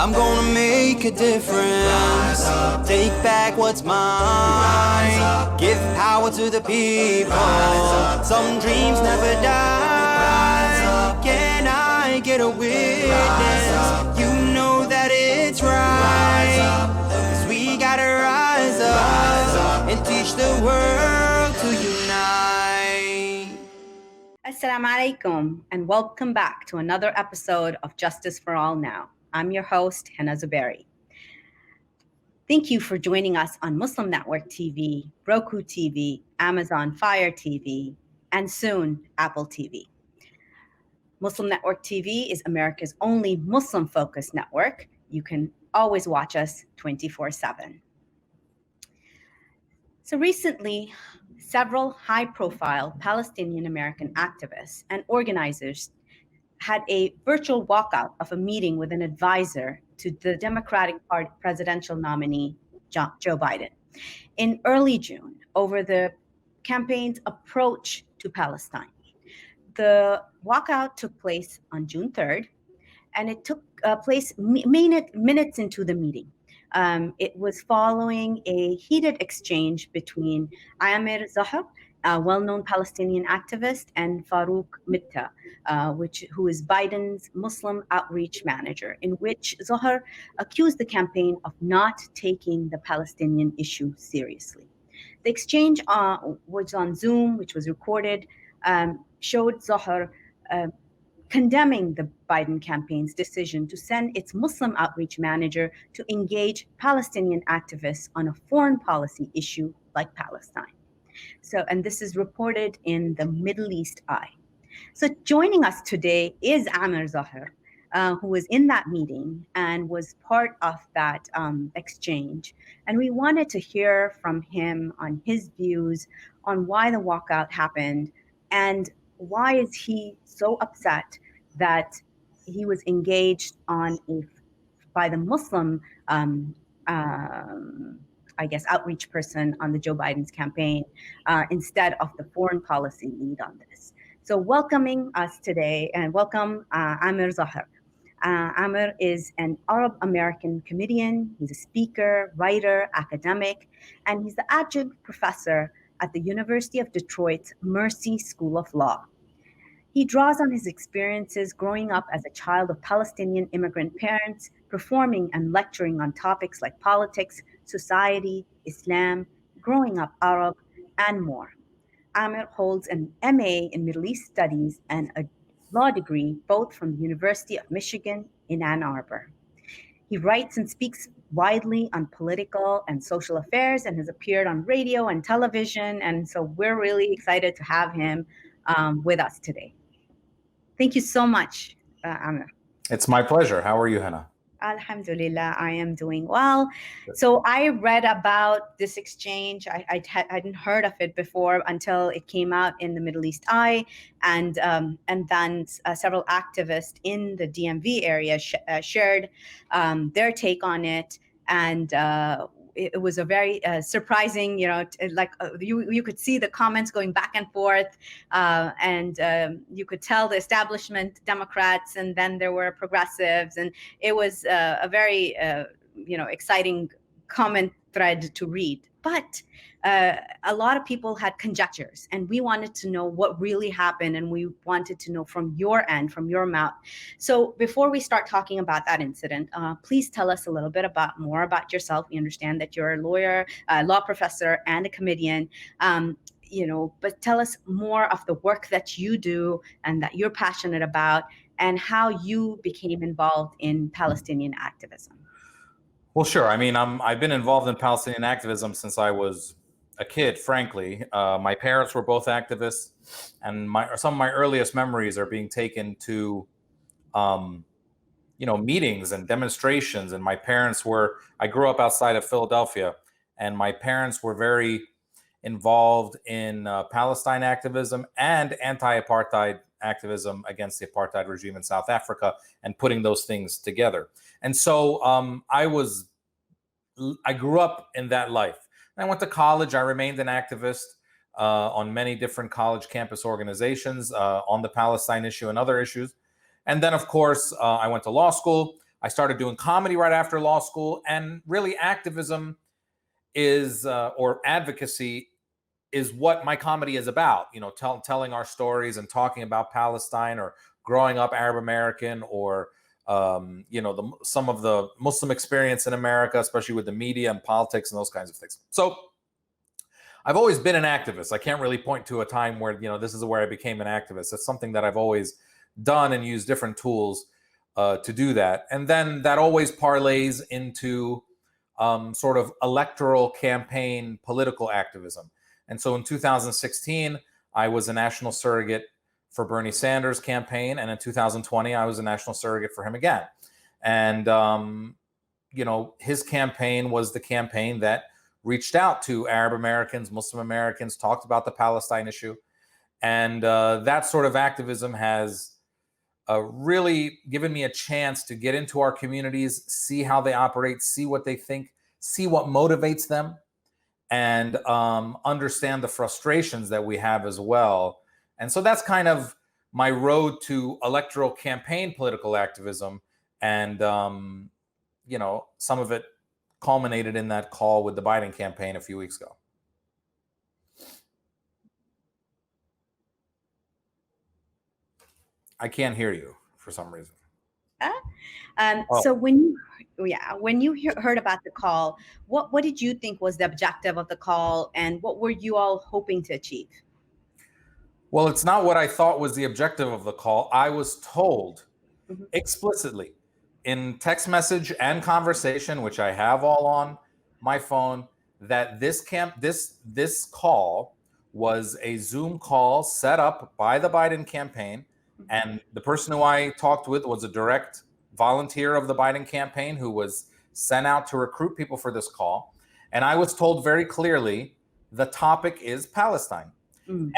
I'm gonna make a difference. Take back what's mine. Give power to the people. Some dreams never die. Can I get a witness? You know that it's right. 'Cause we gotta rise up and teach the world to unite. Assalamu alaikum, and welcome back to another episode of Justice for All Now. I'm your host, Hannah Zuberi. Thank you for joining us on Muslim Network TV, Roku TV, Amazon Fire TV, and soon Apple TV. Muslim Network TV is America's only Muslim-focused network. You can always watch us 24/7. So recently, several high-profile Palestinian-American activists and organizers had a virtual walkout of a meeting with an advisor to the Democratic Party presidential nominee, Joe Biden, in early June over the campaign's approach to Palestine. The walkout took place on June 3rd, and it took place minutes into the meeting. It was following a heated exchange between Amir Zahar, a well-known Palestinian activist, and Farouk Mitta, who is Biden's Muslim outreach manager, in which Zahar accused the campaign of not taking the Palestinian issue seriously. The exchange was on Zoom, which was recorded, showed Zahar condemning the Biden campaign's decision to send its Muslim outreach manager to engage Palestinian activists on a foreign policy issue like Palestine. And this is reported in the Middle East Eye. So joining us today is Amir Zahar, who was in that meeting and was part of that exchange. And we wanted to hear from him on his views on why the walkout happened and why is he so upset that he was engaged by the Muslim, outreach person on the Joe Biden's campaign instead of the foreign policy lead on this. So welcoming us today, and welcome Amir Zahar. Amir is an Arab-American comedian. He's a speaker, writer, academic, and he's the adjunct professor at the University of Detroit's Mercy School of Law. He draws on his experiences growing up as a child of Palestinian immigrant parents, performing and lecturing on topics like politics, society, Islam, growing up Arab, and more. Amir holds an MA in Middle East Studies and a law degree, both from the University of Michigan in Ann Arbor. He writes and speaks widely on political and social affairs and has appeared on radio and television. And so we're really excited to have him with us today. Thank you so much, Amir. It's my pleasure. How are you, Hannah? Alhamdulillah, I am doing well. So I read about this exchange. I hadn't heard of it before until it came out in the Middle East Eye, and then several activists in the DMV area shared their take on it, and it was a very surprising, you could see the comments going back and forth, and you could tell the establishment Democrats, and then there were progressives, and it was a very, exciting comment thread to read. But a lot of people had conjectures, and we wanted to know what really happened, and we wanted to know from your end, from your mouth. So before we start talking about that incident, please tell us a little bit more about yourself. We understand that you're a lawyer, law professor, and a comedian. But tell us more of the work that you do and that you're passionate about, and how you became involved in Palestinian activism. Well, sure. I mean, I've been involved in Palestinian activism since I was a kid, frankly. My parents were both activists, and some of my earliest memories are being taken to, meetings and demonstrations. And I grew up outside of Philadelphia, and my parents were very involved in Palestine activism and anti-apartheid activism against the apartheid regime in South Africa, and putting those things together. And so I grew up in that life. I went to college. I remained an activist on many different college campus organizations on the Palestine issue and other issues. And then, of course, I went to law school. I started doing comedy right after law school, and really activism is or advocacy is what my comedy is about. You know, telling our stories and talking about Palestine, or growing up Arab American, or you know, some of the Muslim experience in America, especially with the media and politics and those kinds of things. So I've always been an activist. I can't really point to a time where, you know, this is where I became an activist. It's something that I've always done and used different tools to do that. And then that always parlays into sort of electoral campaign political activism. And so in 2016, I was a national surrogate for Bernie Sanders' campaign. And in 2020, I was a national surrogate for him again. And, you know, his campaign was the campaign that reached out to Arab Americans, Muslim Americans, talked about the Palestine issue. And that sort of activism has really given me a chance to get into our communities, see how they operate, see what they think, see what motivates them, and understand the frustrations that we have as well. And so that's kind of my road to electoral campaign political activism. And, you know, some of it culminated in that call with the Biden campaign a few weeks ago. I can't hear you for some reason. So when you heard about the call, what did you think was the objective of the call, and what were you all hoping to achieve? Well, it's not what I thought was the objective of the call. I was told explicitly in text message and conversation, which I have all on my phone, that this call was a Zoom call set up by the Biden campaign. And the person who I talked with was a direct volunteer of the Biden campaign who was sent out to recruit people for this call. And I was told very clearly, the topic is Palestine.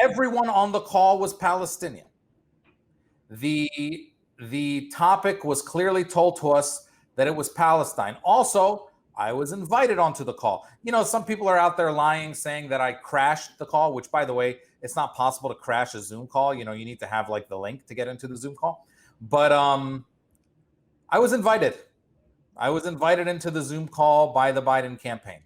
Everyone on the call was Palestinian. The topic was clearly told to us that it was Palestine. Also, I was invited onto the call. You know, some people are out there lying, saying that I crashed the call, which, by the way, it's not possible to crash a Zoom call. You know, you need to have like the link to get into the Zoom call. But I was invited. I was invited into the Zoom call by the Biden campaign.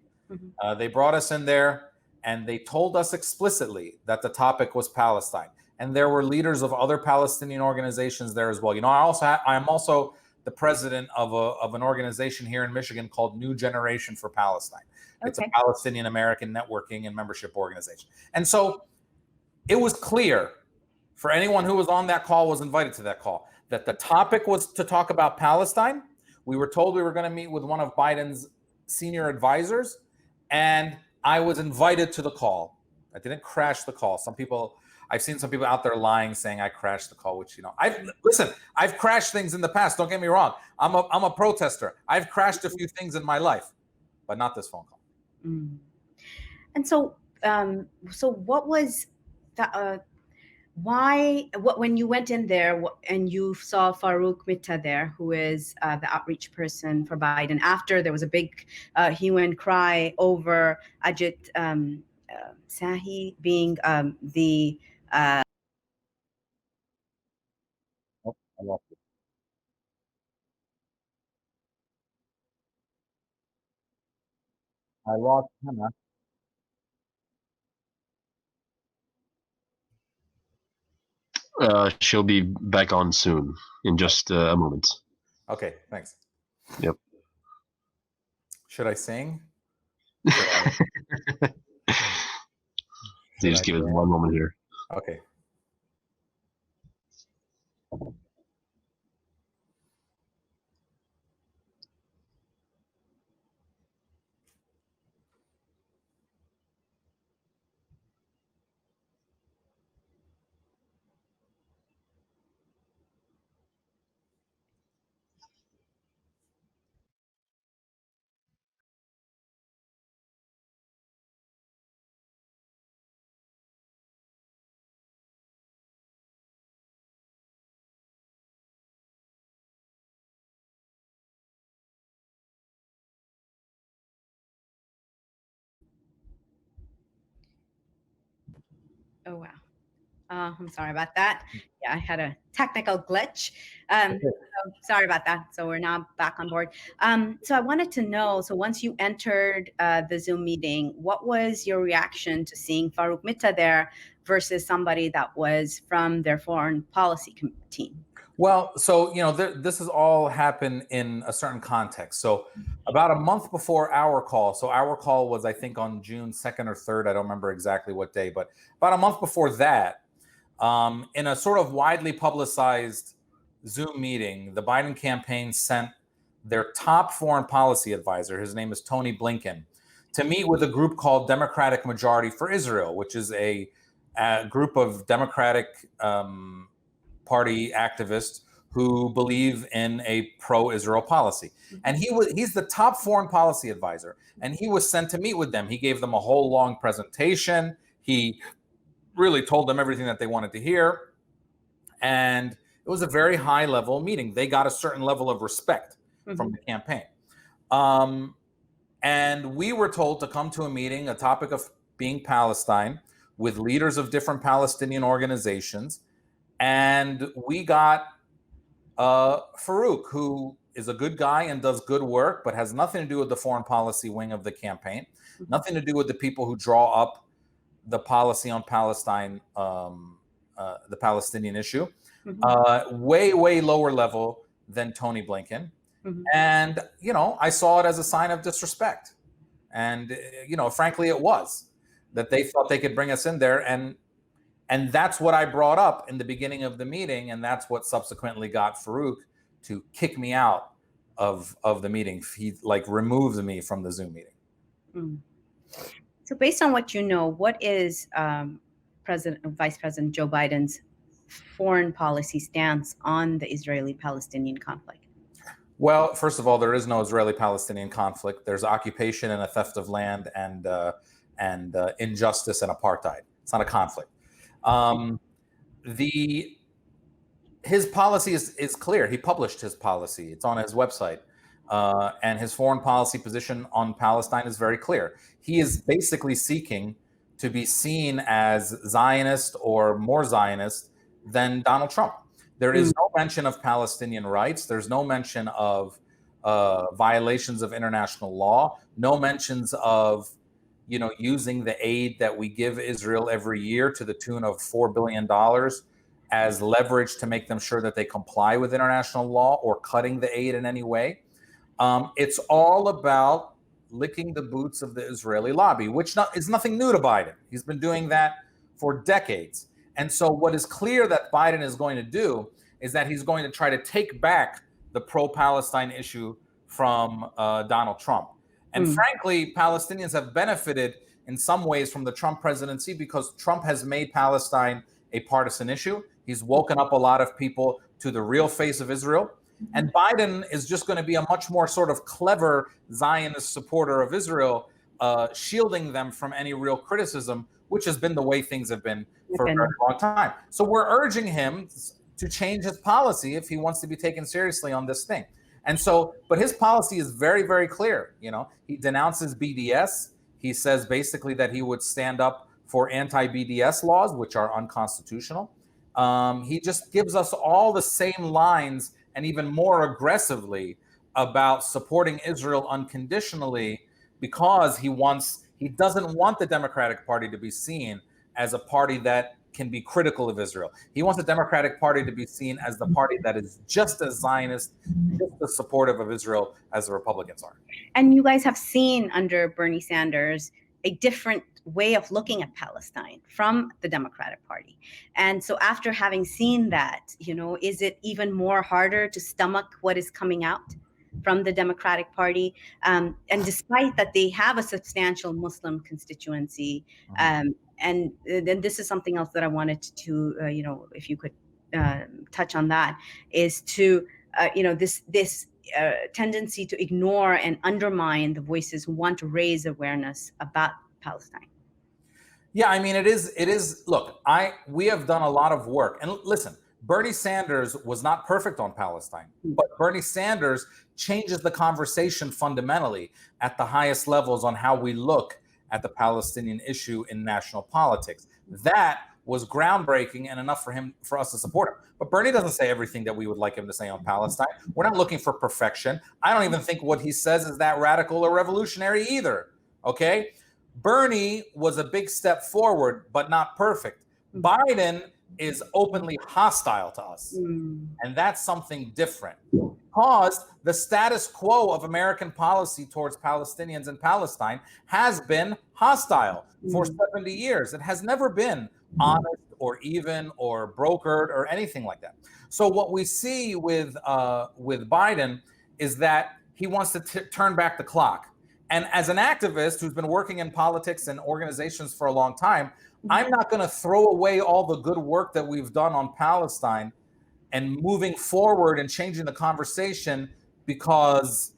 They brought us in there, and they told us explicitly that the topic was Palestine. And there were leaders of other Palestinian organizations there as well. You know, I am also the president of an organization here in Michigan called New Generation for Palestine. It's a Palestinian-American networking and membership organization. And so it was clear for anyone who was on that call, was invited to that call, that the topic was to talk about Palestine. We were told we were going to meet with one of Biden's senior advisors, and I was invited to the call. I didn't crash the call. I've seen some people out there lying, saying I crashed the call, which, you know, I've crashed things in the past. Don't get me wrong. I'm a protester. I've crashed a few things in my life, but not this phone call. And so, what was the, when you went in there and you saw Farouk Mitta there, who is the outreach person for Biden, after there was a big hue and cry over Ajit Sahi being the I lost Hannah. She'll be back on soon, in just a moment. Okay, thanks. Yep. Should I sing? Just give it one moment here. Okay. oh wow. I'm sorry about that. Yeah, I had a technical glitch. So sorry about that. So we're now back on board. So I wanted to know, so once you entered the Zoom meeting, what was your reaction to seeing Farouk Mitta there versus somebody that was from their foreign policy team? Well, so, this has all happened in a certain context. So about a month before our call, so our call was, I think, on June 2nd or 3rd. I don't remember exactly what day, but about a month before that, in a sort of widely publicized Zoom meeting, the Biden campaign sent their top foreign policy advisor, his name is Tony Blinken, to meet with a group called Democratic Majority for Israel, which is a group of Democratic Party activists who believe in a pro-Israel policy. And he's the top foreign policy advisor. And he was sent to meet with them. He gave them a whole long presentation. He really told them everything that they wanted to hear. And it was a very high level meeting. They got a certain level of respect from the campaign. And we were told to come to a meeting, a topic of being Palestine, with leaders of different Palestinian organizations. And we got Farouk, who is a good guy and does good work, but has nothing to do with the foreign policy wing of the campaign, nothing to do with the people who draw up the policy on Palestine, the Palestinian issue, way, way lower level than Tony Blinken. And, I saw it as a sign of disrespect. And, frankly, it was that they thought they could bring us in there. And that's what I brought up in the beginning of the meeting. And that's what subsequently got Farouk to kick me out of the meeting. He removes me from the Zoom meeting. So based on what you know, what is Vice President Joe Biden's foreign policy stance on the Israeli-Palestinian conflict? Well, first of all, there is no Israeli-Palestinian conflict. There's occupation and a theft of land and injustice and apartheid. It's not a conflict. His policy is clear. He published his policy. It's on his website. And his foreign policy position on Palestine is very clear. He is basically seeking to be seen as Zionist or more Zionist than Donald Trump. There is no mention of Palestinian rights. There's no mention of violations of international law. No mentions of, using the aid that we give Israel every year to the tune of $4 billion as leverage to make them sure that they comply with international law or cutting the aid in any way. It's all about licking the boots of the Israeli lobby, which is nothing new to Biden. He's been doing that for decades. And so what is clear that Biden is going to do is that he's going to try to take back the pro-Palestine issue from Donald Trump. And frankly, Palestinians have benefited in some ways from the Trump presidency because Trump has made Palestine a partisan issue. He's woken up a lot of people to the real face of Israel. And Biden is just going to be a much more sort of clever Zionist supporter of Israel, shielding them from any real criticism, which has been the way things have been for a very long time. So we're urging him to change his policy if he wants to be taken seriously on this thing. And so, but his policy is very, very clear. He denounces BDS. He says basically that he would stand up for anti-BDS laws, which are unconstitutional. He just gives us all the same lines and even more aggressively about supporting Israel unconditionally because he doesn't want the Democratic Party to be seen as a party that can be critical of Israel. He wants the Democratic Party to be seen as the party that is just as Zionist, just as supportive of Israel as the Republicans are. And you guys have seen under Bernie Sanders a different way of looking at Palestine from the Democratic Party. And so after having seen that, is it even more harder to stomach what is coming out from the Democratic Party? And despite that they have a substantial Muslim constituency, and then this is something else that I wanted to, if you could touch on that, is to, this tendency to ignore and undermine the voices who want to raise awareness about Palestine. Yeah, I mean, it is. Look, we have done a lot of work. And listen, Bernie Sanders was not perfect on Palestine, but Bernie Sanders changes the conversation fundamentally at the highest levels on how we look at the Palestinian issue in national politics. That was groundbreaking and enough for us to support him. But Bernie doesn't say everything that we would like him to say on Palestine. We're not looking for perfection. I don't even think what he says is that radical or revolutionary either. Okay? Bernie was a big step forward, but not perfect. Biden is openly hostile to us. And that's something different. Because the status quo of American policy towards Palestinians in Palestine has been hostile for 70 years. It has never been honest or even or brokered or anything like that. So what we see with Biden is that he wants to turn back the clock. And as an activist who's been working in politics and organizations for a long time, I'm not going to throw away all the good work that we've done on Palestine and moving forward and changing the conversation because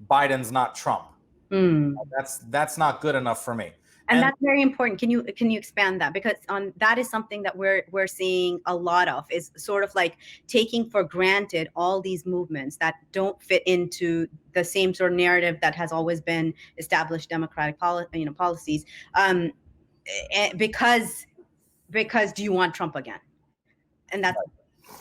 Biden's not Trump. That's not good enough for me. And that's very important. Can you expand that? Because that is something that we're seeing a lot of, is sort of like taking for granted all these movements that don't fit into the same sort of narrative that has always been established democratic policies. Because do you want Trump again? And that's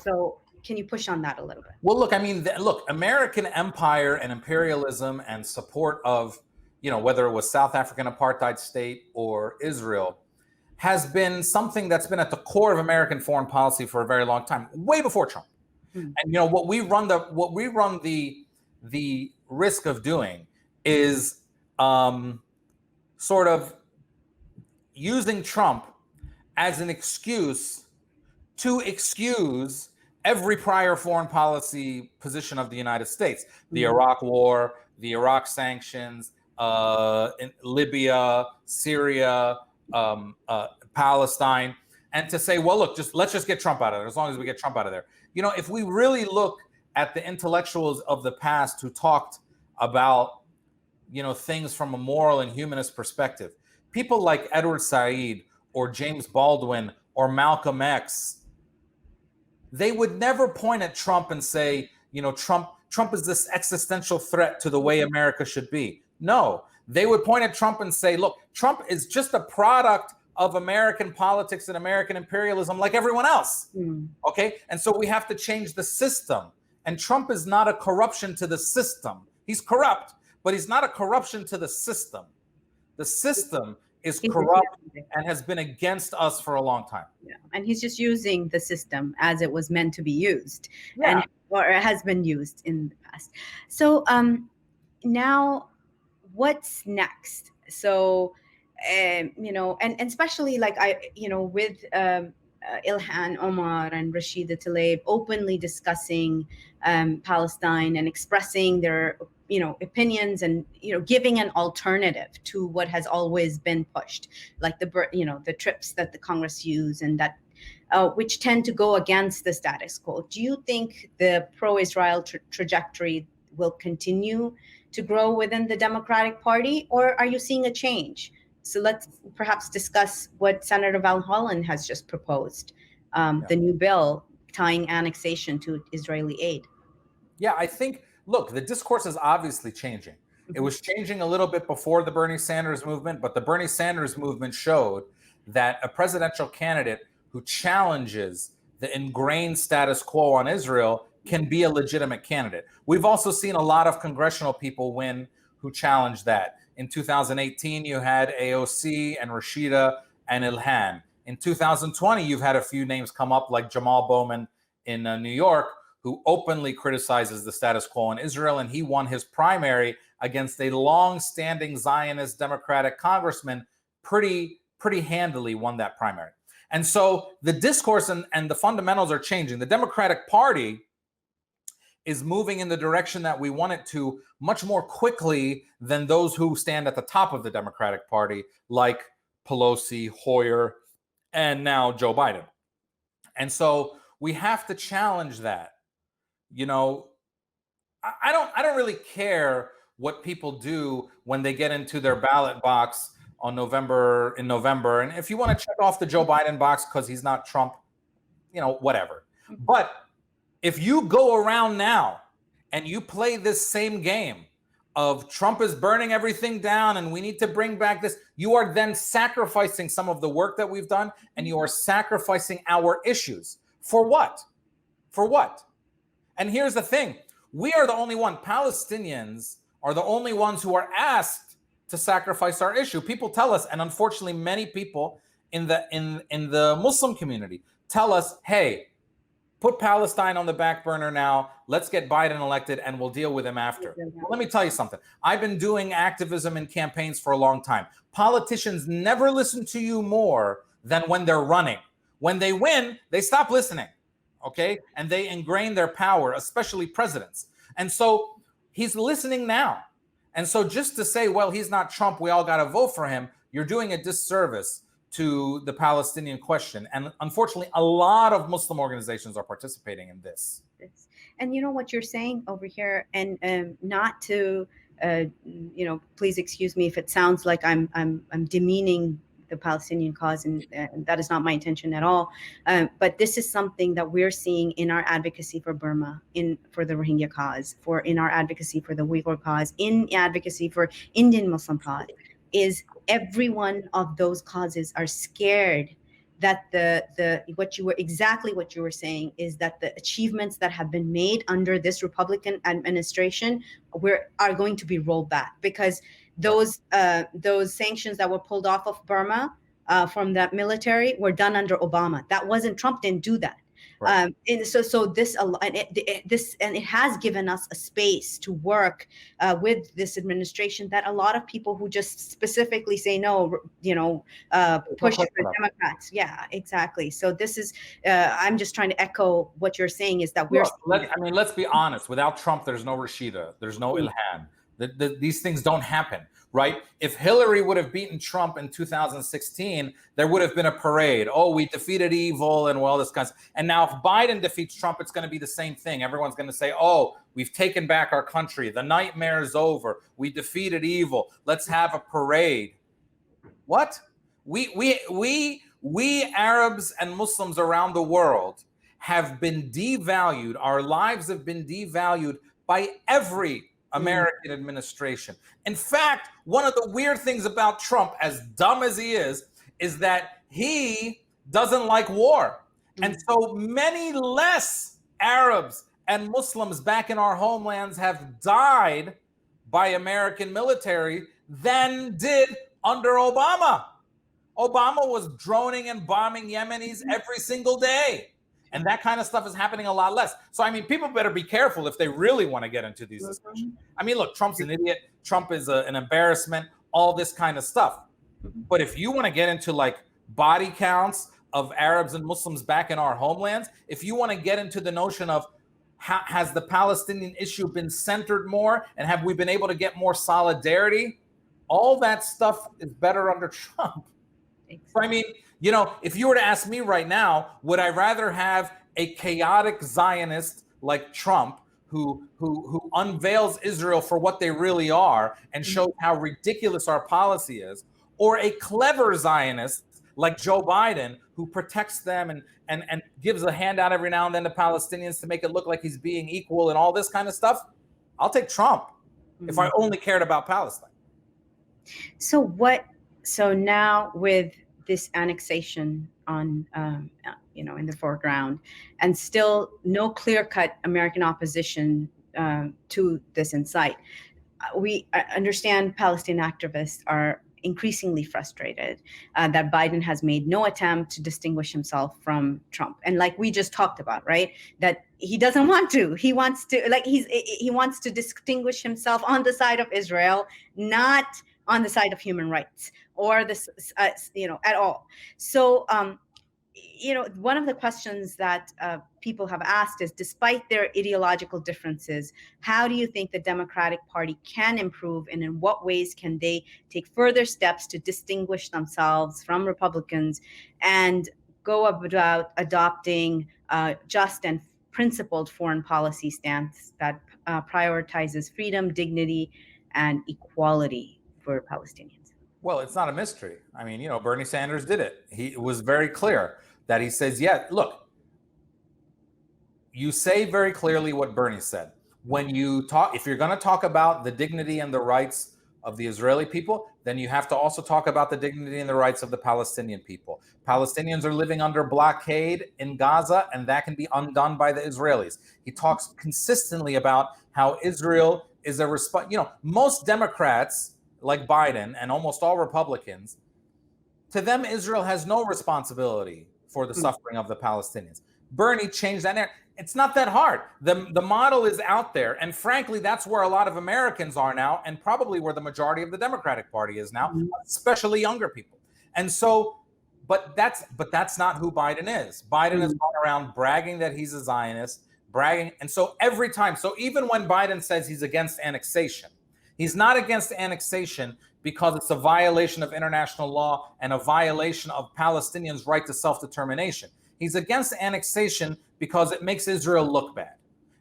so. Can you push on that a little bit? Well, look, I mean, American empire and imperialism and support of, whether it was South African apartheid state or Israel, has been something that's been at the core of American foreign policy for a very long time, way before Trump. And what we run the risk of doing is sort of using Trump as an excuse to excuse every prior foreign policy position of the United States, the Iraq War, the Iraq sanctions, in Libya, Syria, Palestine, and to say, well, look, let's just get Trump out of there. As long as we get Trump out of there, if we really look at the intellectuals of the past who talked about, things from a moral and humanist perspective, people like Edward Said or James Baldwin or Malcolm X, they would never point at Trump and say, Trump is this existential threat to the way America should be. No, they would point at Trump and say, look, Trump is just a product of American politics and American imperialism like everyone else. Okay. And so we have to change the system. And Trump is not a corruption to the system. He's corrupt, but he's not a corruption to the system. The system is corrupt and has been against us for a long time. Yeah. And he's just using the system as it was meant to be used, or it has been used in the past. So now what's next? So, and especially like with Ilhan Omar and Rashida Tlaib openly discussing Palestine and expressing their opinions and giving an alternative to what has always been pushed, like the trips that the Congress use and that which tend to go against the status quo. Do you think the pro-Israel trajectory will continue to grow within the Democratic Party, or are you seeing a change? So let's perhaps discuss what Senator Van Hollen has just proposed, the new bill tying annexation to Israeli aid. Yeah, I think, look, the discourse is obviously changing. It was changing a little bit before the Bernie Sanders movement, but the Bernie Sanders movement showed that a presidential candidate who challenges the ingrained status quo on Israel can be a legitimate candidate. We've also seen a lot of congressional people win who challenged that. In 2018, you had AOC and Rashida and Ilhan. In 2020, you've had a few names come up like Jamal Bowman in New York, who openly criticizes the status quo in Israel, and he won his primary against a long-standing Zionist Democratic congressman, pretty handily won that primary. And so the discourse and the fundamentals are changing. The Democratic Party is moving in the direction that we want it to much more quickly than those who stand at the top of the Democratic Party, like Pelosi, Hoyer, and now Joe Biden. And so we have to challenge that. I don't really care what people do when they get into their ballot box in November. And if you want to check off the Joe Biden box because he's not Trump, whatever. But if you go around now and you play this same game of Trump is burning everything down and we need to bring back this, you are then sacrificing some of the work that we've done, and you are sacrificing our issues. For what? For what? And here's the thing. We are the only one. Palestinians are the only ones who are asked to sacrifice our issue. People tell us, and unfortunately many people in the Muslim community tell us, hey, put Palestine on the back burner now. Let's get Biden elected and we'll deal with him after. Well, let me tell you something. I've been doing activism and campaigns for a long time. Politicians never listen to you more than when they're running. When they win, they stop listening, okay? And they ingrain their power, especially presidents. And so he's listening now. And so just to say, well, he's not Trump, we all got to vote for him, you're doing a disservice to the Palestinian question. And unfortunately, a lot of Muslim organizations are participating in this. And you know what you're saying over here, and not to, please excuse me if it sounds like I'm demeaning the Palestinian cause, and that is not my intention at all. But this is something that we're seeing in our advocacy for Burma, for the Rohingya cause, in our advocacy for the Uyghur cause, in advocacy for Indian Muslim cause, is every one of those causes are scared that what you were saying is that the achievements that have been made under this Republican administration are going to be rolled back, because those sanctions that were pulled off of Burma from that military were done under Obama. That wasn't Trump. Didn't do that. Right. And so this it has given us a space to work with this administration that a lot of people who just specifically say no, push for Democrats. Yeah, exactly. So this is I'm just trying to echo what you're saying, is that let's be honest. Without Trump, there's no Rashida, there's no Ilhan. These things don't happen, right? If Hillary would have beaten Trump in 2016, there would have been a parade. Oh, we defeated evil and all this kind of stuff. And now if Biden defeats Trump, it's going to be the same thing. Everyone's going to say, oh, we've taken back our country. The nightmare is over. We defeated evil. Let's have a parade. What? We Arabs and Muslims around the world have been devalued. Our lives have been devalued by every American administration. In fact, one of the weird things about Trump, as dumb as he is that he doesn't like war. And so many less Arabs and Muslims back in our homelands have died by American military than did under Obama. Obama was droning and bombing Yemenis every single day. And that kind of stuff is happening a lot less. So, I mean, people better be careful if they really want to get into these discussions. I mean, look, Trump's an idiot. Trump is an embarrassment, all this kind of stuff. But if you want to get into like body counts of Arabs and Muslims back in our homelands, if you want to get into the notion of has the Palestinian issue been centered more, and have we been able to get more solidarity, all that stuff is better under Trump. So, I mean, if you were to ask me right now, would I rather have a chaotic Zionist like Trump who unveils Israel for what they really are and shows how ridiculous our policy is, or a clever Zionist like Joe Biden who protects them and gives a handout every now and then to Palestinians to make it look like he's being equal and all this kind of stuff? I'll take Trump if I only cared about Palestine. So now with this annexation on, in the foreground, and still no clear-cut American opposition to this in sight, we understand Palestinian activists are increasingly frustrated that Biden has made no attempt to distinguish himself from Trump. And like we just talked about, right, that he doesn't want to. He wants to, he wants to distinguish himself on the side of Israel, not on the side of human rights or this, at all. So, one of the questions that people have asked is, despite their ideological differences, how do you think the Democratic Party can improve, and in what ways can they take further steps to distinguish themselves from Republicans and go about adopting just and principled foreign policy stance that prioritizes freedom, dignity, and equality for Palestinians? Well, it's not a mystery. I mean, Bernie Sanders did it. He was very clear that he says, yeah, look, you say very clearly what Bernie said. When you talk, if you're going to talk about the dignity and the rights of the Israeli people, then you have to also talk about the dignity and the rights of the Palestinian people. Palestinians are living under blockade in Gaza, and that can be undone by the Israelis. He talks consistently about how Israel is a response. You know, most Democrats like Biden and almost all Republicans, to them, Israel has no responsibility for the suffering of the Palestinians. Bernie changed that narrative. It's not that hard. The model is out there. And frankly, that's where a lot of Americans are now, and probably where the majority of the Democratic Party is now, especially younger people. And so, but that's not who Biden is. Biden is going around bragging that he's a Zionist, bragging. And so every time, so even when Biden says he's against annexation, he's not against annexation because it's a violation of international law and a violation of Palestinians' right to self-determination. He's against annexation because it makes Israel look bad.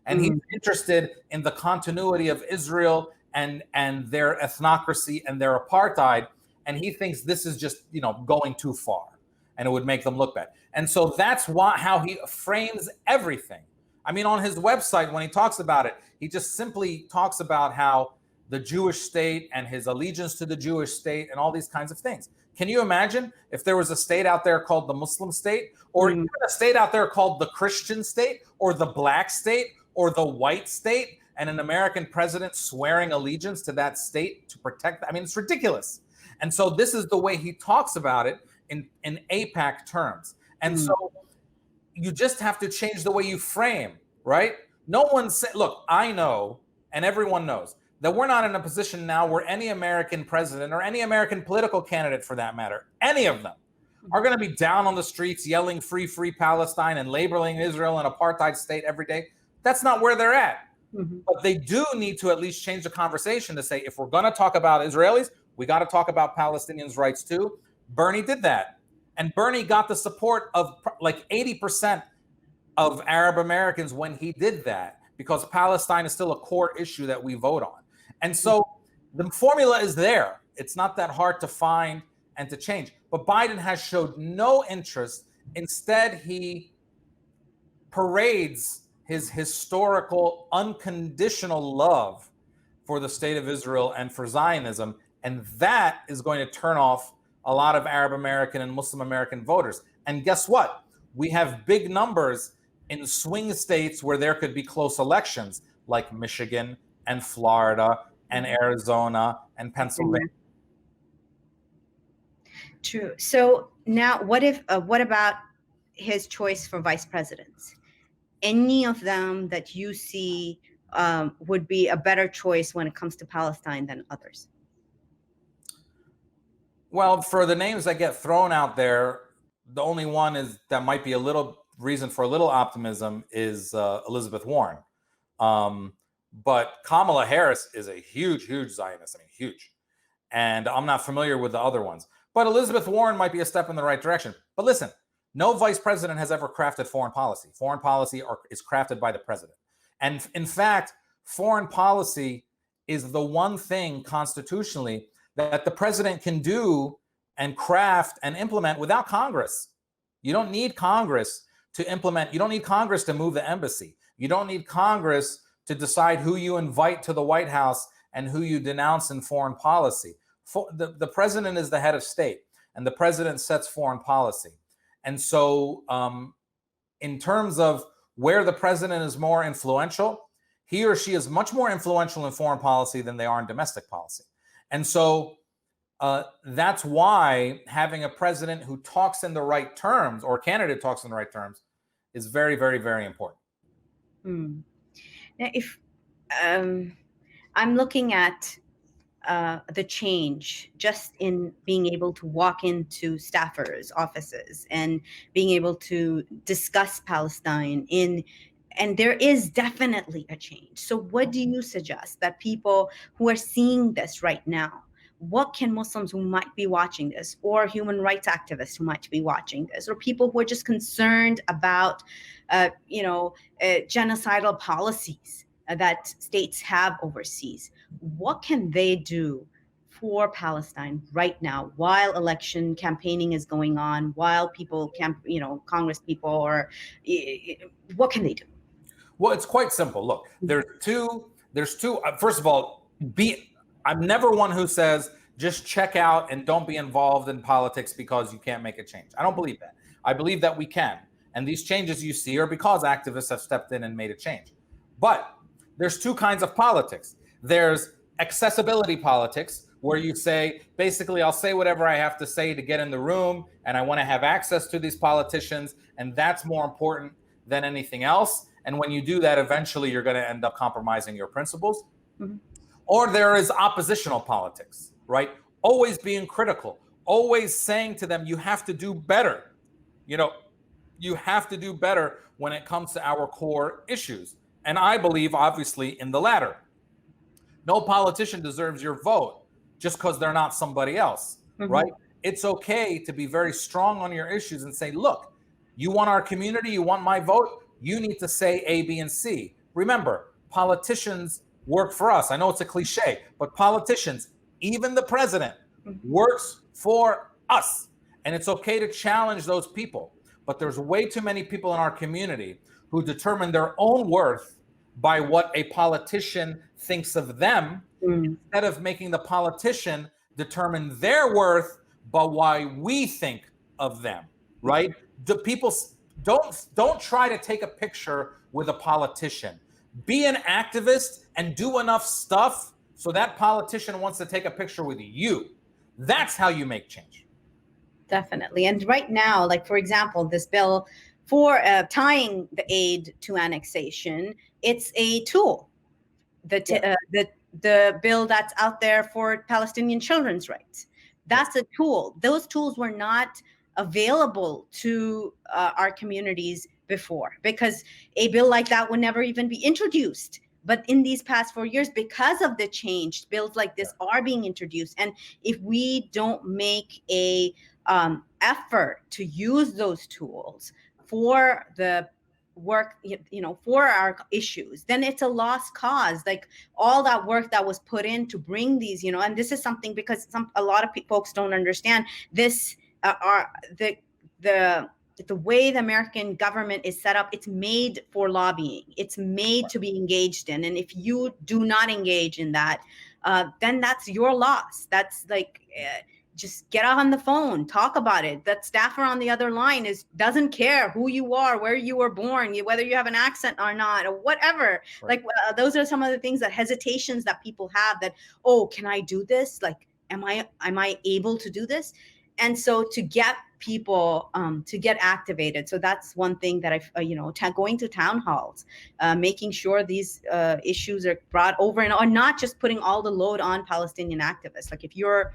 And he's interested in the continuity of Israel and their ethnocracy and their apartheid. And he thinks this is just, you know, going too far and it would make them look bad. And so that's how he frames everything. I mean, on his website, when he talks about it, he just simply talks about how the Jewish state and his allegiance to the Jewish state and all these kinds of things. Can you imagine if there was a state out there called the Muslim state, or even a state out there called the Christian state, or the black state, or the white state, and an American president swearing allegiance to that state to protect? I mean, it's ridiculous. And so this is the way he talks about it in AIPAC terms. And so you just have to change the way you frame, right? No one said, look, I know, and everyone knows, that we're not in a position now where any American president or any American political candidate, for that matter, any of them, are going to be down on the streets yelling free, free Palestine and labeling Israel an apartheid state every day. That's not where they're at. But they do need to at least change the conversation to say, if we're going to talk about Israelis, we got to talk about Palestinians' rights too. Bernie did that. And Bernie got the support of like 80% of Arab Americans when he did that, because Palestine is still a core issue that we vote on. And so the formula is there. It's not that hard to find and to change. But Biden has showed no interest. Instead, he parades his historical, unconditional love for the state of Israel and for Zionism. And that is going to turn off a lot of Arab American and Muslim American voters. And guess what? We have big numbers in swing states where there could be close elections, like Michigan and Florida and Arizona and Pennsylvania. True. So now what about his choice for vice presidents? Any of them that you see would be a better choice when it comes to Palestine than others? Well, for the names that get thrown out there, the only one is that might be a little reason for a little optimism is Elizabeth Warren. But Kamala Harris is a huge, huge Zionist. I mean, huge. And I'm not familiar with the other ones. But Elizabeth Warren might be a step in the right direction. But listen, no vice president has ever crafted foreign policy. Foreign policy is crafted by the president. And in fact, foreign policy is the one thing constitutionally that the president can do and craft and implement without Congress. You don't need Congress to implement. You don't need Congress to move the embassy. You don't need Congress to decide who you invite to the White House and who you denounce in foreign policy. The president is the head of state, and the president sets foreign policy. And so in terms of where the president is more influential, he or she is much more influential in foreign policy than they are in domestic policy. And so that's why having a president who talks in the right terms, or candidate talks in the right terms, is very, very, very important. Now, if I'm looking at the change just in being able to walk into staffers' offices and being able to discuss Palestine and there is definitely a change. So what do you suggest that people who are seeing this right now, what can Muslims who might be watching this, or human rights activists who might be watching this, or people who are just concerned about, genocidal policies that states have overseas, what can they do for Palestine right now while election campaigning is going on, while people Congress people, or what can they do? Well, it's quite simple. Look, there's two. First of all, I'm never one who says just check out and don't be involved in politics because you can't make a change. I don't believe that. I believe that we can. And these changes you see are because activists have stepped in and made a change. But there's two kinds of politics. There's accessibility politics, where you say, basically, I'll say whatever I have to say to get in the room, and I want to have access to these politicians, and that's more important than anything else. And when you do that, eventually you're going to end up compromising your principles. Mm-hmm. Or there is oppositional politics, right? Always being critical, always saying to them, you have to do better. You have to do better when it comes to our core issues. And I believe, obviously, in the latter. No politician deserves your vote just because they're not somebody else, mm-hmm. right? It's okay to be very strong on your issues and say, look, you want our community, you want my vote, you need to say A, B, and C. Remember, politicians work for us. I know it's a cliche, but politicians, even the president, works for us. And it's okay to challenge those people. But there's way too many people in our community who determine their own worth by what a politician thinks of them, instead of making the politician determine their worth by why we think of them, right? The people don't try to take a picture with a politician. Be an activist and do enough stuff so that politician wants to take a picture with you. That's how you make change. Definitely. And right now, like, for example, this bill for tying the aid to annexation, it's a tool. The bill that's out there for Palestinian children's rights, that's a tool. Those tools were not available to our communities before, because a bill like that would never even be introduced. But in these past 4 years, because of the change, bills like this are being introduced. And if we don't make a effort to use those tools for the work, for our issues, then it's a lost cause. Like, all that work that was put in to bring these, and this is something, because a lot of folks don't understand this. The way the American government is set up, it's made for lobbying. It's made to be engaged in. And if you do not engage in that, then that's your loss. That's like, just get on the phone, talk about it. That staffer on the other line doesn't care who you are, where you were born, whether you have an accent or not, or whatever. Right. Like, those are some of the things, that hesitations that people have, that, oh, can I do this? Like, am I able to do this? And so to get people to get activated. So that's one thing that going to town halls, making sure these issues are brought over, and are not just putting all the load on Palestinian activists. Like, if you're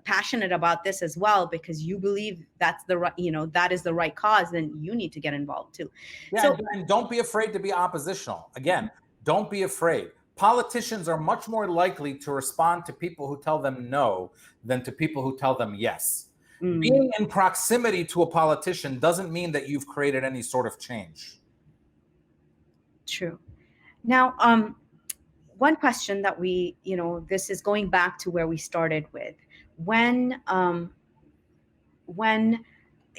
passionate about this as well, because you believe that's the right, that is the right cause, then you need to get involved too. Yeah, so, and don't be afraid to be oppositional. Again, don't be afraid. Politicians are much more likely to respond to people who tell them no than to people who tell them yes. Being in proximity to a politician doesn't mean that you've created any sort of change. True. Now, one question that we, this is going back to where we started with, when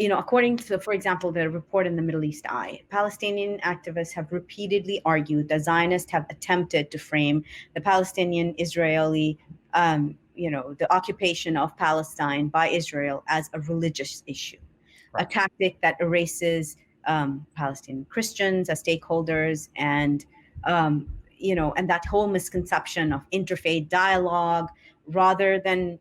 according to, for example, the report in the Middle East Eye, Palestinian activists have repeatedly argued that Zionists have attempted to frame the Palestinian-Israeli, the occupation of Palestine by Israel as a religious issue, right. A tactic that erases Palestinian Christians as stakeholders, and and that whole misconception of interfaith dialogue, rather than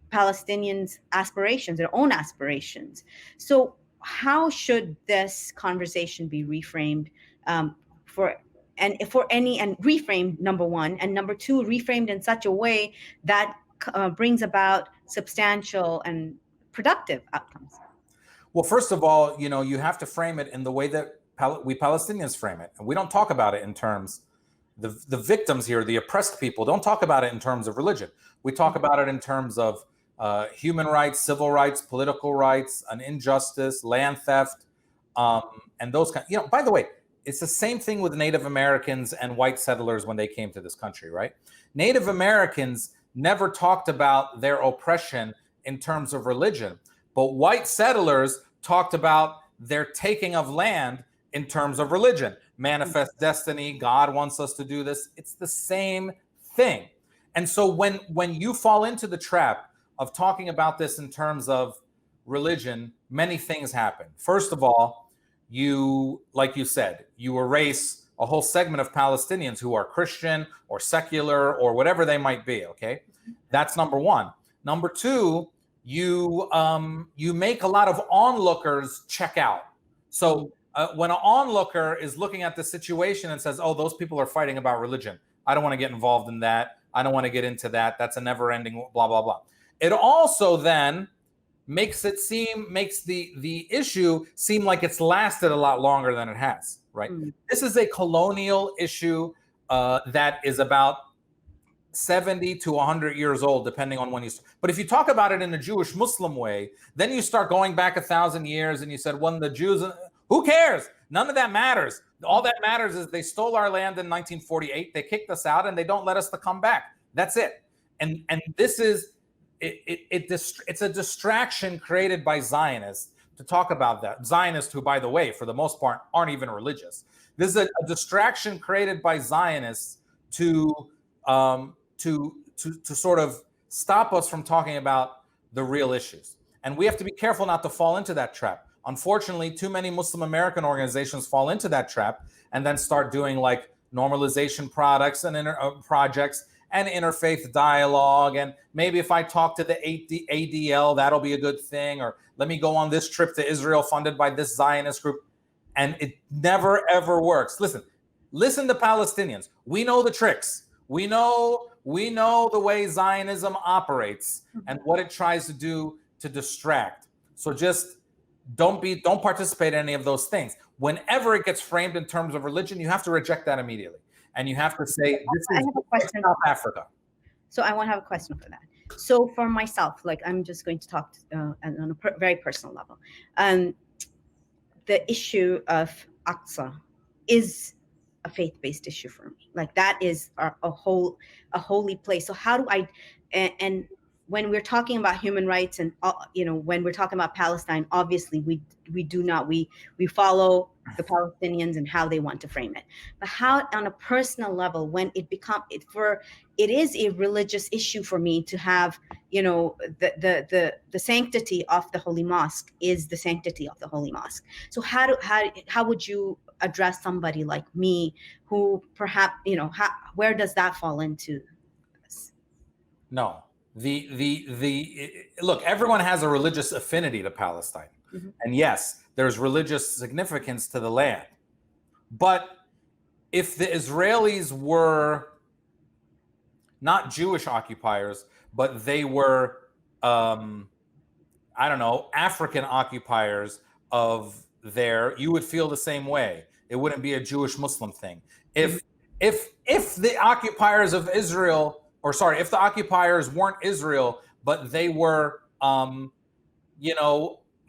Palestinians' aspirations, their own aspirations. So how should this conversation be reframed reframed, number one, and number two, reframed in such a way that brings about substantial and productive outcomes? Well, first of all, you have to frame it in the way that we Palestinians frame it. And we don't talk about it in terms, the victims here, the oppressed people, don't talk about it in terms of religion. We talk about it in terms of human rights, civil rights, political rights, an injustice, land theft, and those kind. By the way, it's the same thing with Native Americans and white settlers when they came to this country, right? Native Americans never talked about their oppression in terms of religion, but white settlers talked about their taking of land in terms of religion. Manifest destiny, God wants us to do this. It's the same thing. And so when you fall into the trap of talking about this in terms of religion, many things happen. First of all, you, like you said, you erase a whole segment of Palestinians who are Christian or secular or whatever they might be, okay? That's number one. Number two, you make a lot of onlookers check out. So when an onlooker is looking at the situation and says, oh, those people are fighting about religion, I don't want to get involved in that. I don't want to get into that. That's a never ending blah, blah, blah. It also then makes the issue seem like it's lasted a lot longer than it has, right? This is a colonial issue that is about 70 to 100 years old, depending on when you start. But if you talk about it in a Jewish Muslim way, then you start going back 1,000 years and you said, when the Jews, who cares? None of that matters. All that matters is they stole our land in 1948. They kicked us out and they don't let us to come back. That's it. And this is, it's a distraction created by Zionists to talk about that. Zionists who, by the way, for the most part, aren't even religious. This is a distraction created by Zionists to sort of stop us from talking about the real issues. And we have to be careful not to fall into that trap. Unfortunately, too many Muslim American organizations fall into that trap and then start doing like normalization products and projects and interfaith dialogue. And maybe if I talk to the ADL, that'll be a good thing. Or let me go on this trip to Israel funded by this Zionist group. And it never, ever works. Listen to Palestinians. We know the tricks. We know the way Zionism operates and what it tries to do to distract. So just don't participate in any of those things. Whenever it gets framed in terms of religion, you have to reject that immediately. And you have to say, this is South Africa. So I want to have a question for that. So for myself, like I'm just going to talk on a very personal level. The issue of Aqsa is a faith-based issue for me. Like that is a holy place. So how do I, and when we're talking about human rights and, when we're talking about Palestine, obviously we follow the Palestinians and how they want to frame it. But how, on a personal level, when it is a religious issue for me to have, the sanctity of the Holy Mosque is the sanctity of the Holy Mosque. So how would you address somebody like me who perhaps, where does that fall into this? No. Look, everyone has a religious affinity to Palestine. Mm-hmm. And yes, there's religious significance to the land. But if the Israelis were not Jewish occupiers, but they were, African occupiers of there, you would feel the same way. It wouldn't be a Jewish Muslim thing. If the occupiers of Israel, if the occupiers weren't Israel, but they were,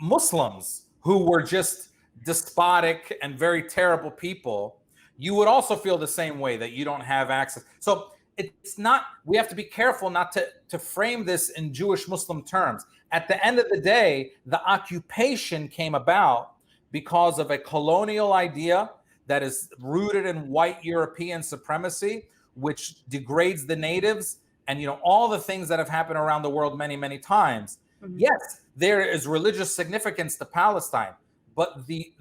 Muslims who were just despotic and very terrible people, you would also feel the same way, that you don't have access. So it's not, we have to be careful not to frame this in Jewish Muslim terms. At the end of the day, the occupation came about because of a colonial idea that is rooted in white European supremacy, which degrades the natives, and all the things that have happened around the world many, many times. Mm-hmm. Yes, there is religious significance to Palestine, but the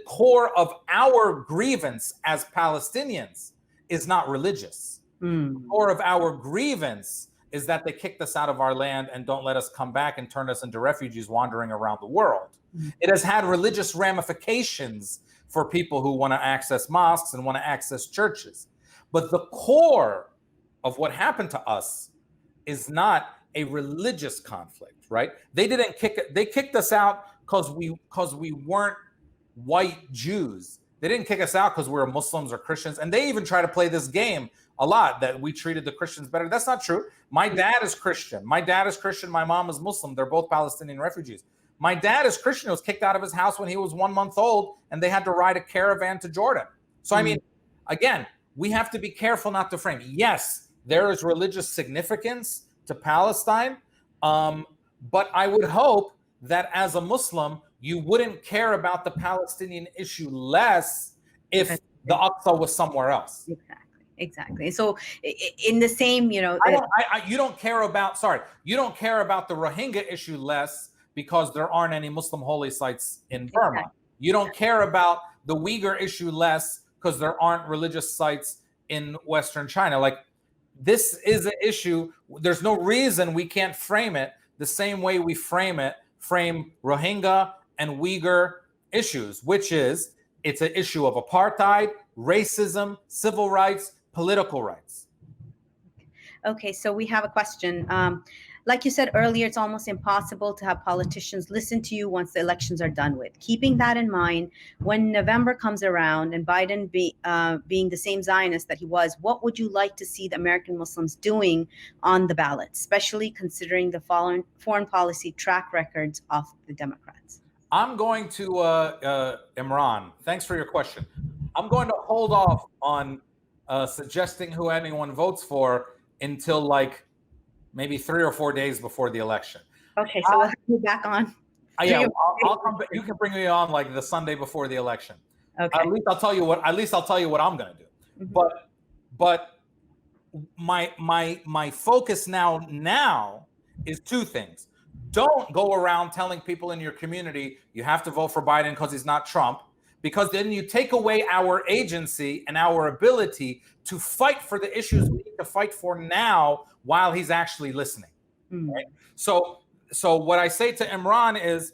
core of our grievance as Palestinians is not religious. The core of our grievance is that they kicked us out of our land and don't let us come back and turn us into refugees wandering around the world. Mm-hmm. It has had religious ramifications for people who want to access mosques and want to access churches. But the core of what happened to us is not a religious conflict, right? They kicked us out because we weren't white Jews. They didn't kick us out because we were Muslims or Christians. And they even try to play this game a lot, that we treated the Christians better. That's not true. My dad is Christian. My mom is Muslim. They're both Palestinian refugees. My dad is Christian. He was kicked out of his house when he was 1 month old, and they had to ride a caravan to Jordan. So, I mean, again, we have to be careful not to frame. Yes, there is religious significance to Palestine, but I would hope that as a Muslim, you wouldn't care about the Palestinian issue less if the Aqsa was somewhere else. Exactly. So in the same, you don't care about, you don't care about the Rohingya issue less because there aren't any Muslim holy sites in Burma. Exactly. You don't care about the Uyghur issue less because there aren't religious sites in Western China. Like, this is an issue. There's no reason we can't frame it the same way we frame Rohingya and Uyghur issues, which is, it's an issue of apartheid, racism, civil rights, political rights. Okay, so we have a question. Like you said earlier, it's almost impossible to have politicians listen to you once the elections are done with. Keeping that in mind, when November comes around and Biden being the same Zionist that he was, what would you like to see the American Muslims doing on the ballot, especially considering the foreign policy track records of the Democrats? I'm going to, Imran, thanks for your question. I'm going to hold off on suggesting who anyone votes for until like maybe 3 or 4 days before the election. Okay, so we'll have you back on. Yeah, I'll come back. You can bring me on like the Sunday before the election. Okay. At least I'll tell you what I'm going to do. Mm-hmm. But my focus now is two things. Don't go around telling people in your community you have to vote for Biden because he's not Trump, because then you take away our agency and our ability to fight for the issues we need to fight for now while he's actually listening. Right? So what I say to Imran is,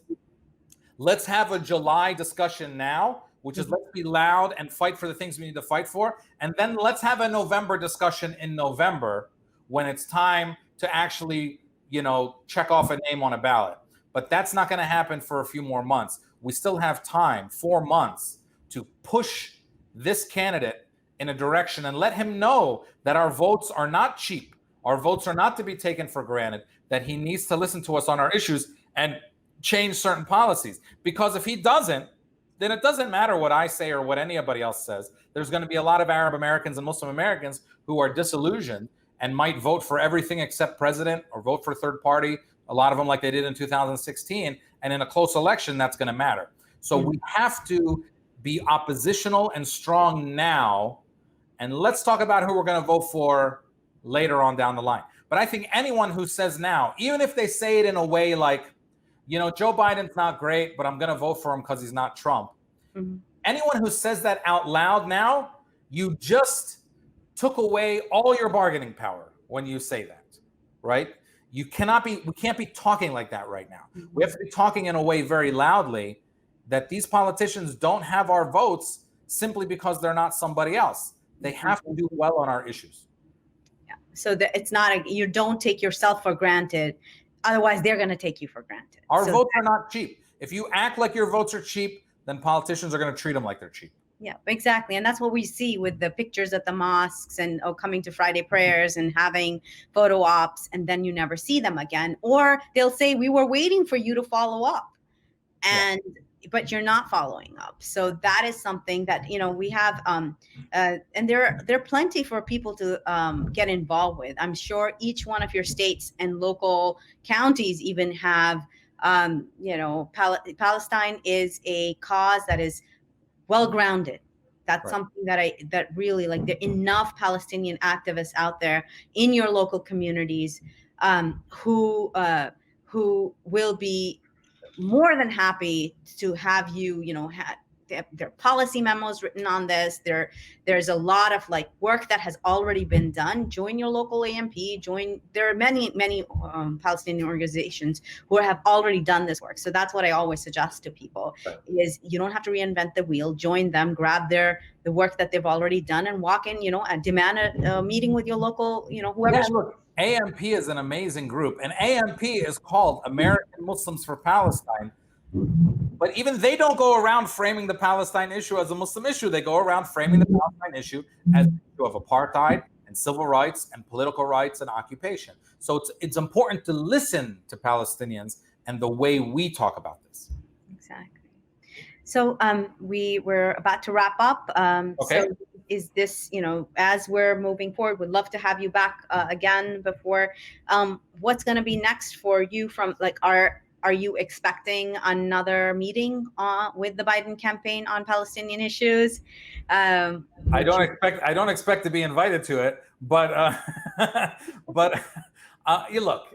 let's have a July discussion now, which is let's be loud and fight for the things we need to fight for. And then let's have a November discussion in November when it's time to actually, check off a name on a ballot. But that's not going to happen for a few more months. We still have time, 4 months, to push this candidate in a direction and let him know that our votes are not cheap. Our votes are not to be taken for granted, that he needs to listen to us on our issues and change certain policies. Because if he doesn't, then it doesn't matter what I say or what anybody else says. There's going to be a lot of Arab Americans and Muslim Americans who are disillusioned and might vote for everything except president or vote for third party, a lot of them like they did in 2016. And in a close election, that's going to matter. So we have to be oppositional and strong now. And let's talk about who we're going to vote for later on down the line. But I think anyone who says now, even if they say it in a way like, Joe Biden's not great, but I'm going to vote for him because he's not Trump. Mm-hmm. Anyone who says that out loud now, you just took away all your bargaining power when you say that, right? We can't be talking like that right now. Mm-hmm. We have to be talking in a way very loudly that these politicians don't have our votes simply because they're not somebody else. They have to do well on our issues. Yeah. So that it's not you don't take yourself for granted. Otherwise, they're going to take you for granted. Our votes are not cheap. If you act like your votes are cheap, then politicians are going to treat them like they're cheap. Yeah, exactly. And that's what we see with the pictures at the mosques and coming to Friday prayers and having photo ops, and then you never see them again. Or they'll say, we were waiting for you to follow up. And but you're not following up. So that is something that, we have, and there are plenty for people to get involved with. I'm sure each one of your states and local counties even have, Palestine is a cause that is well-grounded. That's something that really, like, there are enough Palestinian activists out there in your local communities who will be more than happy to have you, their policy memos written on this. There's a lot of work that has already been done. Join your local AMP. There are many Palestinian organizations who have already done this work. So that's what I always suggest to people is you don't have to reinvent the wheel. Join them, grab the work that they've already done, and walk in, and demand a meeting with your local, whoever. Yeah, look, AMP is an amazing group, and AMP is called American Muslims for Palestine. But even they don't go around framing the Palestine issue as a Muslim issue. They go around framing the Palestine issue as an issue of apartheid and civil rights and political rights and occupation. So it's important to listen to Palestinians and the way we talk about this. Exactly. So we were about to wrap up. Okay. So is this, as we're moving forward, would love to have you back again before. What's going to be next for you from our are you expecting another meeting with the Biden campaign on Palestinian issues? I don't expect to be invited to it, but you look.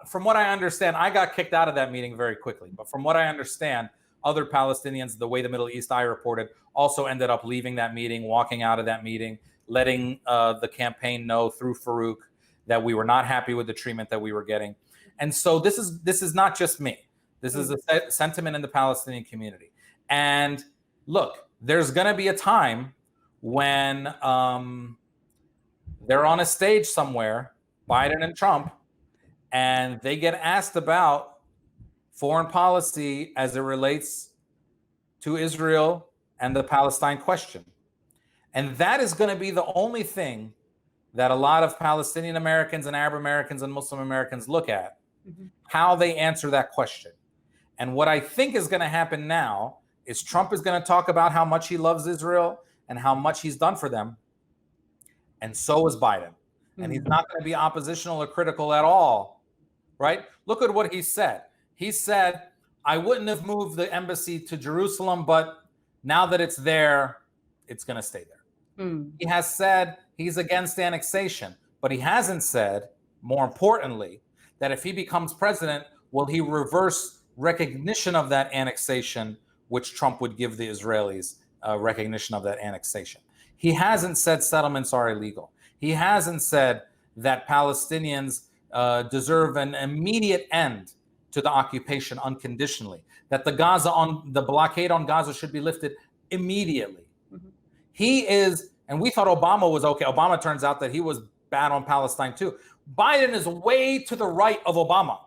From what I understand, I got kicked out of that meeting very quickly. But from what I understand, other Palestinians, the way the Middle East Eye reported, also ended up leaving that meeting, walking out of that meeting, letting the campaign know through Farouk that we were not happy with the treatment that we were getting. And so this is not just me. This is a sentiment in the Palestinian community. And look, there's going to be a time when they're on a stage somewhere, Biden and Trump, and they get asked about foreign policy as it relates to Israel and the Palestine question. And that is going to be the only thing that a lot of Palestinian Americans and Arab Americans and Muslim Americans look at, how they answer that question. And what I think is going to happen now is Trump is going to talk about how much he loves Israel and how much he's done for them. And so is Biden. And he's not going to be oppositional or critical at all, right? Look at what he said. He said, I wouldn't have moved the embassy to Jerusalem, but now that it's there, it's going to stay there. He has said he's against annexation, but he hasn't said, more importantly, that if he becomes president, will he reverse recognition of that annexation, which Trump would give the Israelis recognition of that annexation. He hasn't said settlements are illegal. He hasn't said that Palestinians deserve an immediate end to the occupation unconditionally, that the blockade on Gaza should be lifted immediately. He is, and we thought Obama was okay. Obama turns out that he was bad on Palestine too. Biden is way to the right of Obama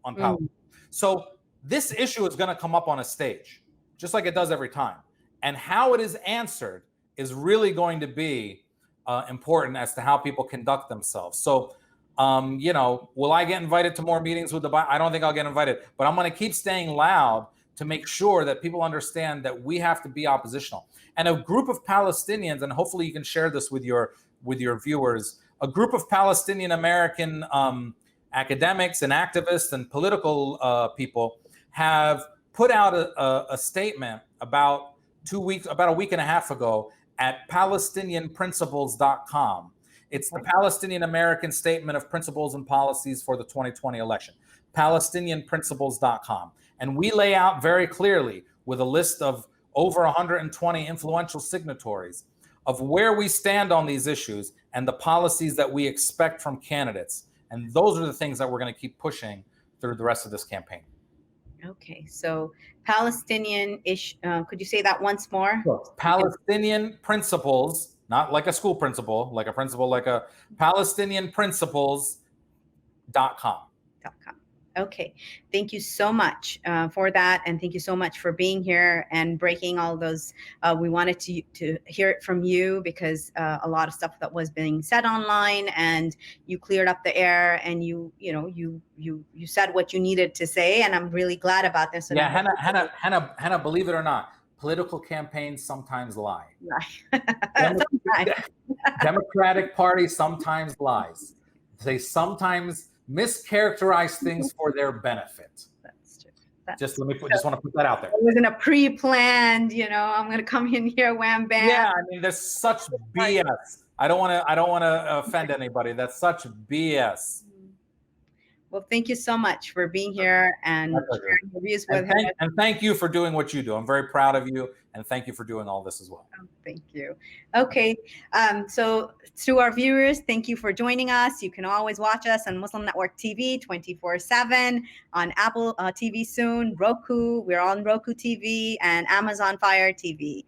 on Palestine. So this issue is going to come up on a stage, just like it does every time. And how it is answered is really going to be important as to how people conduct themselves. So, will I get invited to more meetings with the Biden? I don't think I'll get invited, but I'm going to keep staying loud to make sure that people understand that we have to be oppositional. And a group of Palestinians, and hopefully you can share this with your viewers, a group of Palestinian-American academics and activists and political people have put out a statement about a week and a half ago at Palestinian-Principles.com. It's the Palestinian-American Statement of Principles and Policies for the 2020 election, Palestinian-Principles.com. And we lay out very clearly with a list of over 120 influential signatories of where we stand on these issues and the policies that we expect from candidates. And those are the things that we're going to keep pushing through the rest of this campaign. Okay, so Palestinian-ish, could you say that once more? Sure. Palestinian Principles, not like a school principal, like a Palestinian-Principles.com. Okay, thank you so much for that, and thank you so much for being here and breaking all those. We wanted to hear it from you because a lot of stuff that was being said online, and you cleared up the air, and you said what you needed to say, and I'm really glad about this. And yeah, Hannah, believe it or not, political campaigns sometimes lie. Democratic Party sometimes lies. They sometimes mischaracterize things for their benefit. That's true. Just want to put that out there. It wasn't a pre-planned, I'm going to come in here, wham bam. Yeah, I mean, there's such BS. I don't want to offend anybody. That's such BS. Well, thank you so much for being here and sharing your views with him. And thank you for doing what you do. I'm very proud of you, and thank you for doing all this as well. Oh, thank you. Okay, so to our viewers, thank you for joining us. You can always watch us on Muslim Network TV 24/7, on Apple TV soon, Roku. We're on Roku TV and Amazon Fire TV.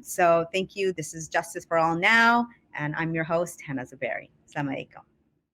So thank you. This is Justice for All Now, and I'm your host, Hannah Zaberi. Assalamu alaikum.